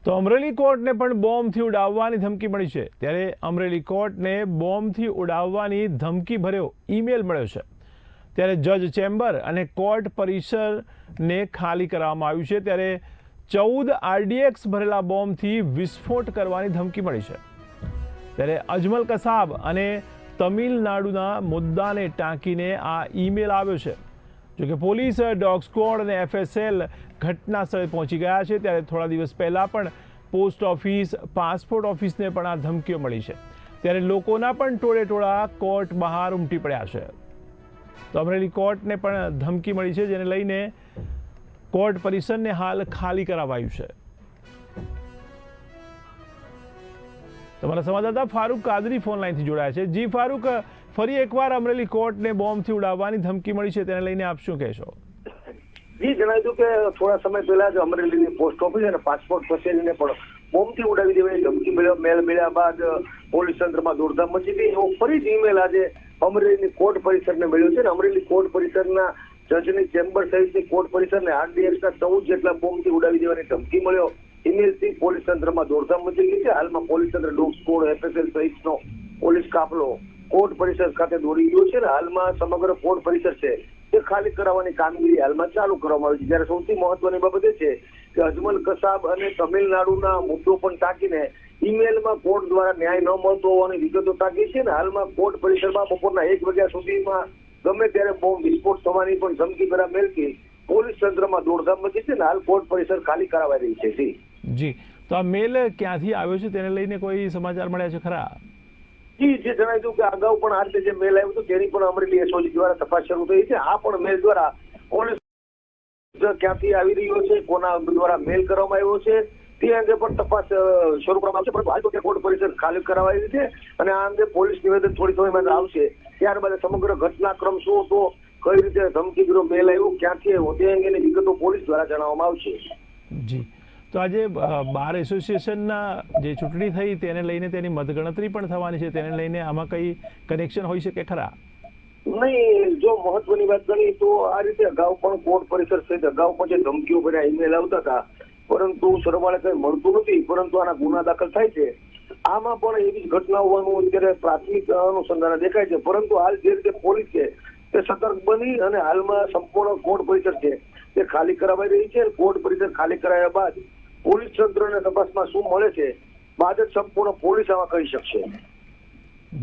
તો અમરેલી કોર્ટને પણ બોમ્બથી ઉડાવવાની ધમકી મળી છે। ત્યારે અમરેલી કોર્ટને બોમ્બથી ઉડાવવાની ધમકી ભર્યો ઈમેલ મળ્યો છે। ત્યારે જજ ચેમ્બર અને કોર્ટ પરિસરને ખાલી કરવામાં આવ્યું છે। ત્યારે 14 RDX ભરેલા બોમ્બથી વિસ્ફોટ કરવાની ધમકી મળી છે। ત્યારે અજમલ કસાબ અને તમિલનાડુના મુદ્દાને ટાંકીને આ ઈમેલ આવ્યો છે। જોકે પોલીસ, ડોગ સ્ક્વોડ અને FSL ઘટના સ્થળે પહોંચી ગયા છે। ત્યારે થોડા દિવસ પહેલાં પણ પોસ્ટ ઓફિસ, પાસપોર્ટ ઓફિસને પણ આ ધમકીઓ મળી છે। ત્યારે લોકોના પણ ટોળેટોળા કોર્ટ બહાર ઉમટી પડ્યા છે। તો અમરેલી કોર્ટને પણ ધમકી મળી છે, જેને લઈને કોર્ટ પરિસરને હાલ ખાલી કરાવાયું છે। તમારા સંવાદદાતા ફારૂક કાદરી ફોન લાઈનથી જોડાયા છે। જી ફારૂક, ફરી એકવાર અમરેલી કોર્ટને બોમ્બથી ઉડાવવાની ધમકી મળી છે, તેને લઈને આપ શું કહેશો? જી, જણાવ્યું કે થોડા સમય પહેલા જ અમરેલીની પોસ્ટ ઓફિસ અને પાસપોર્ટ કચેરીને પણ બોમ્બથી ઉડાવી દેવાની ધમકી મેલ મળ્યા બાદ પોલીસ તંત્રમાં દોડધામ મચી ગઈ। એવો ફરી જ ઈમેલ આજે અમરેલીની કોર્ટ પરિસરને મળ્યો છે। અમરેલી કોર્ટ પરિસરના જજની ચેમ્બર સહિતની કોર્ટ પરિસરને RDXના 14 જેટલા બોમ્બથી ઉડાવી દેવાની ધમકી મળ્યો ઈમેલથી પોલીસ તંત્રમાં દોડધામ મચી ગઈ છે। હાલમાં પોલીસ તંત્ર, ડોગ સ્ક્વોડ, FSL સહિતનો પોલીસ કાફલો કોર્ટ પરિસર ખાતે દોડી ગયો છે। હાલમાં સમગ્ર કોર્ટ પરિસર છે તે ખાલી કરાવવાની કામગીરી હાલમાં ચાલુ કરવામાં આવી છે। જ્યારે સૌથી મહત્વની બાબત એ છે કે અજમલ કસાબ અને તમિલનાડુના મુદ્દો પણ ટાંકીને ઈમેલમાં કોર્ટ દ્વારા ન્યાય ન મળતો હોવાની વિગતો ટાંકી છે। હાલમાં કોર્ટ પરિસરમાં બપોરના 1 વાગ્યા સુધીમાં ગમે ત્યારે બોમ્બ વિસ્ફોટ થવાની પણ ધમકી ભરા મેલથી પોલીસ તંત્રમાં દોડધામ મચી છે। હાલ કોર્ટ પરિસર ખાલી કરાવાઈ રહી છે। જી, તો આ મેલ ક્યાંથી આવ્યો છે તેને લઈને કોઈ સમાચાર મળ્યા છે ખરા? જી, જે જણાવ્યું કે અગાઉ પણ આ રીતે જે મેલ આવ્યો હતો તેની પણ અમરેલી SOG દ્વારા તપાસ શરૂ થઈ છે। આ પણ મેલ દ્વારા પોલીસ ક્યાંથી આવી રહ્યો છે, કોના દ્વારા મેલ કરવામાં આવ્યો છે તે અંગે પણ તપાસ શરૂ કરવામાં આવશે। પરંતુ હાલ તો કોર્ટ પરિસર ખાલી કરાવાઈ છે અને આ અંગે પોલીસ નિવેદન થોડી સમયમાં આવશે। ત્યારબાદ સમગ્ર ઘટનાક્રમ શું હતો, કઈ રીતે ધમકીભર્યો મેલ આવ્યો, ક્યાંથી આવ્યો તે અંગેની વિગતો પોલીસ દ્વારા જણાવવામાં આવશે। જી, તો આજે બાર એસોસિએશનના જે ચૂંટણી થઈ તેને લઈને તેની મતગણતરી પણ થવાની છે, તેને લઈને આમાં કઈ કનેક્શન હોઈ શકે ખરા? નહીં, જો મહત્વની વાત ગણી તો આ રીતે અગાઉ પણ કોર્ટ પરિસર સહિત અગાઉ પણ જે ધમકીઓ ભર્યા ઈમેલ આવતા હતા, પરંતુ સરવાળે કઈ મળતું નથી, પરંતુ આના ગુના દાખલ થાય છે। આમાં પણ એવી જ ઘટના હોવાનું અત્યારે પ્રાથમિક અનુસંધાને દેખાય છે। પરંતુ હાલ જે રીતે પોલીસ છે તે સતર્ક બની અને હાલમાં સંપૂર્ણ કોર્ટ પરિસર છે તે ખાલી કરાવાઈ રહી છે। કોર્ટ પરિસર ખાલી કરાયા બાદ પોલીસ તંત્રને તપાસમાં શું મળે છે બાદ જ સંપૂર્ણ પોલીસ આમાં કહી શકશે।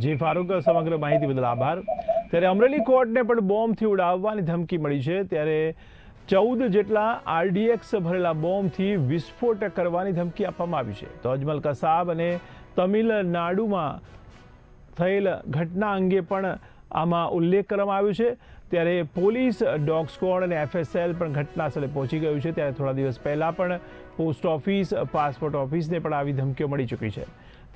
જી ફારૂક, સમગ્ર માહિતી બદલ આભાર। ત્યારે અમરેલી કોર્ટને પણ બોમ્બથી ઉડાવવાની ધમકી મળી છે। ત્યારે 14 જેટલા RDX ભરેલા બોમ્બથી વિસ્ફોટ કરવાની ધમકી આપવામાં આવી છે। તો અજમલ કસાબ અને તમિલનાડુમાં થયેલ ઘટના અંગે પણ આમાં ઉલ્લેખ કરવામાં આવ્યો છે। ત્યારે પોલીસ, ડોગ સ્ક્વોડ અને FSL પણ ઘટના સ્થળે પહોંચી ગયું છે। ત્યારે થોડા દિવસ પહેલાં પણ પોસ્ટ ઓફિસ, પાસપોર્ટ ઓફિસને પણ આવી ધમકીઓ મળી ચૂકી છે।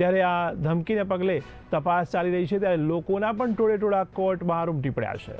ત્યારે આ ધમકીને પગલે તપાસ ચાલી રહી છે। ત્યારે લોકોના પણ ટોળેટોળા કોર્ટ બહાર ઉમટી પડ્યા છે।